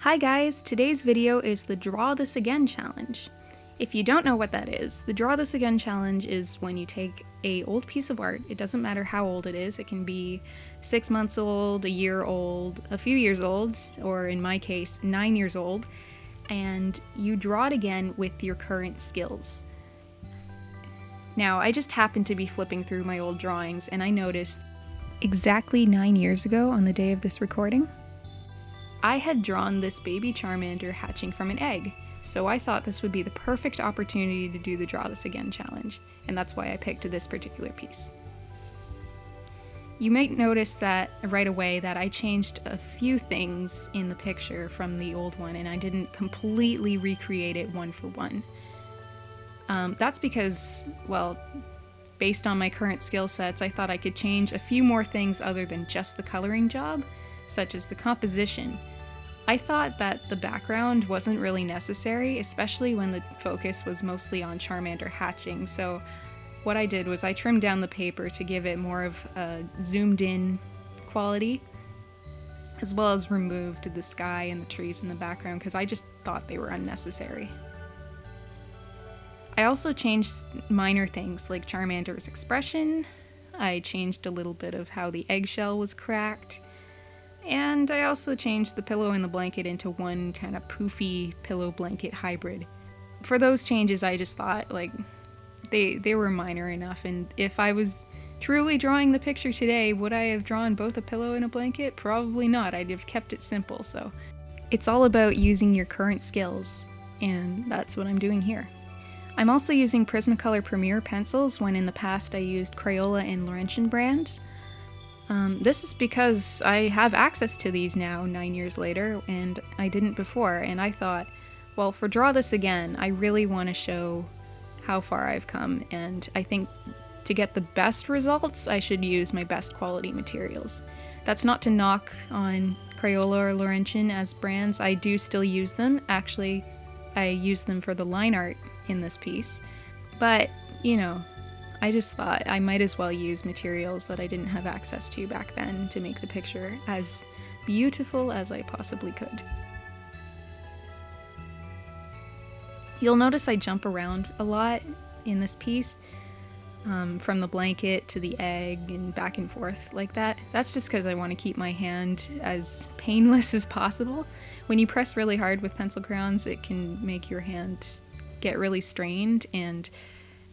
Hi guys, today's video is the Draw This Again challenge. If you don't know what that is, the Draw This Again challenge is when you take a old piece of art, it doesn't matter how old it is, it can be 6 months old, a year old, a few years old, or in my case, 9 years old, and you draw it again with your current skills. Now, I just happened to be flipping through my old drawings and I noticed exactly 9 years ago on the day of this recording, I had drawn this baby Charmander hatching from an egg, so I thought this would be the perfect opportunity to do the Draw This Again challenge, and that's why I picked this particular piece. You might notice that right away that I changed a few things in the picture from the old one, and I didn't completely recreate it one for one. That's because, well, based on my current skill sets, I thought I could change a few more things other than just the coloring job, such as the composition. I thought that the background wasn't really necessary, especially when the focus was mostly on Charmander hatching, so what I did was I trimmed down the paper to give it more of a zoomed in quality, as well as removed the sky and the trees in the background because I just thought they were unnecessary. I also changed minor things like Charmander's expression, I changed a little bit of how the eggshell was cracked, and I also changed the pillow and the blanket into one kind of poofy pillow blanket hybrid. For those changes, I just thought, like, they were minor enough, and if I was truly drawing the picture today, would I have drawn both a pillow and a blanket? Probably not. I'd have kept it simple, so it's all about using your current skills, and that's what I'm doing here. I'm also using Prismacolor Premier pencils when in the past I used Crayola and Laurentian brands. This is because I have access to these now 9 years later, and I didn't before, and I thought, well, for Draw This Again, I really want to show how far I've come, and I think to get the best results, I should use my best quality materials. That's not to knock on Crayola or Laurentian as brands, I do still use them. Actually, I use them for the line art in this piece, but, you know, I just thought I might as well use materials that I didn't have access to back then to make the picture as beautiful as I possibly could. You'll notice I jump around a lot in this piece, from the blanket to the egg and back and forth like that. That's just because I want to keep my hand as painless as possible. When you press really hard with pencil crayons, it can make your hand get really strained, and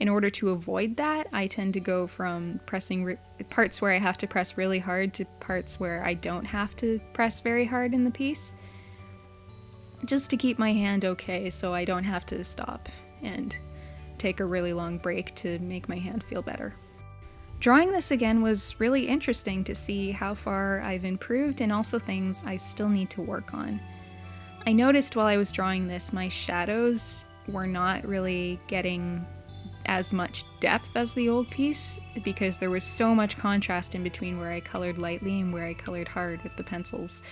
in order to avoid that, I tend to go from pressing parts where I have to press really hard to parts where I don't have to press very hard in the piece, just to keep my hand okay so I don't have to stop and take a really long break to make my hand feel better. Drawing this again was really interesting to see how far I've improved and also things I still need to work on. I noticed while I was drawing this, my shadows were not really getting as much depth as the old piece because there was so much contrast in between where I colored lightly and where I colored hard with the pencils,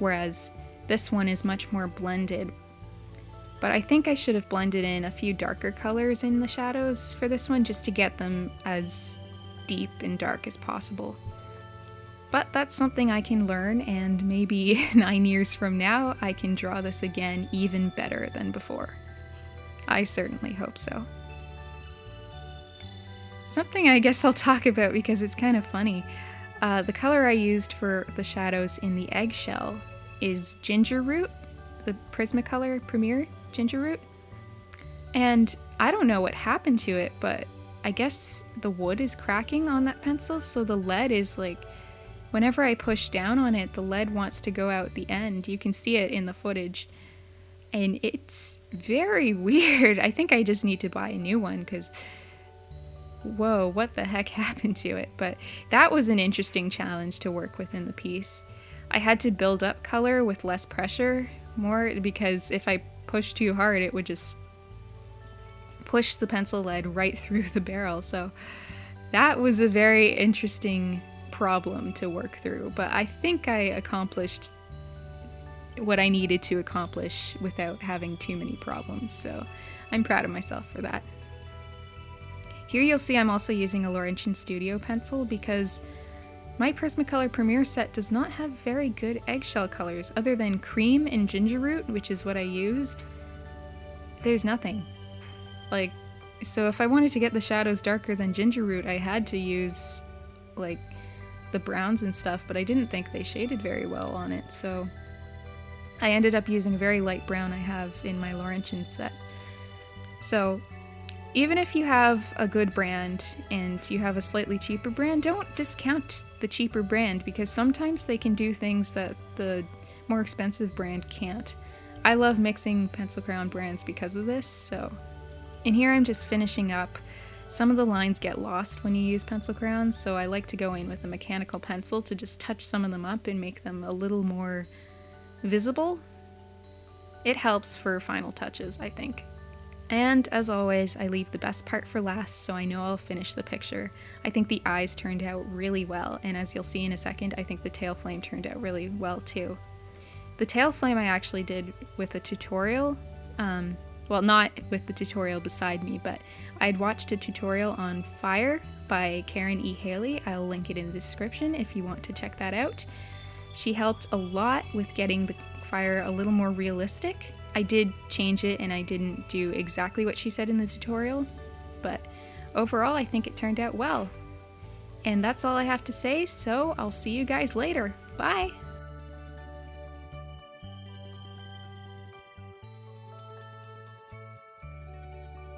whereas this one is much more blended. But I think I should have blended in a few darker colors in the shadows for this one just to get them as deep and dark as possible. But that's something I can learn, and maybe 9 years from now I can draw this again even better than before. I certainly hope so. Something I guess I'll talk about because it's kind of funny. The color I used for the shadows in the eggshell is Ginger Root, the Prismacolor Premier Ginger Root. And I don't know what happened to it, but I guess the wood is cracking on that pencil, so the lead is like, whenever I push down on it, the lead wants to go out the end. You can see it in the footage. And it's very weird. I think I just need to buy a new one because, whoa, what the heck happened to it? But that was an interesting challenge to work with in the piece. I had to build up color with less pressure, more because if I pushed too hard, it would just push the pencil lead right through the barrel. So that was a very interesting problem to work through. But I think I accomplished what I needed to accomplish without having too many problems, so I'm proud of myself for that. Here you'll see I'm also using a Laurentian Studio pencil because My Prismacolor Premier set does not have very good eggshell colors other than cream and ginger root, which is what I used. There's nothing. Like, so if I wanted to get the shadows darker than ginger root, I had to use like the browns and stuff, but I didn't think they shaded very well on it, so I ended up using a very light brown I have in my Laurentian set. So even if you have a good brand and you have a slightly cheaper brand, don't discount the cheaper brand, because sometimes they can do things that the more expensive brand can't. I love mixing pencil crayon brands because of this, so. And here I'm just finishing up. Some of the lines get lost when you use pencil crayons, so I like to go in with a mechanical pencil to just touch some of them up and make them a little more visible. It helps for final touches, I think. And as always, I leave the best part for last, so I know I'll finish the picture. I think the eyes turned out really well, and as you'll see in a second, I think the tail flame turned out really well too. The tail flame I actually did with a tutorial, well, not with the tutorial beside me, but I'd watched a tutorial on Fire by Karen E. Haley. I'll link it in the description if you want to check that out. She helped a lot with getting the fire a little more realistic. I did change it and I didn't do exactly what she said in the tutorial, but overall I think it turned out well. And that's all I have to say, so I'll see you guys later. Bye!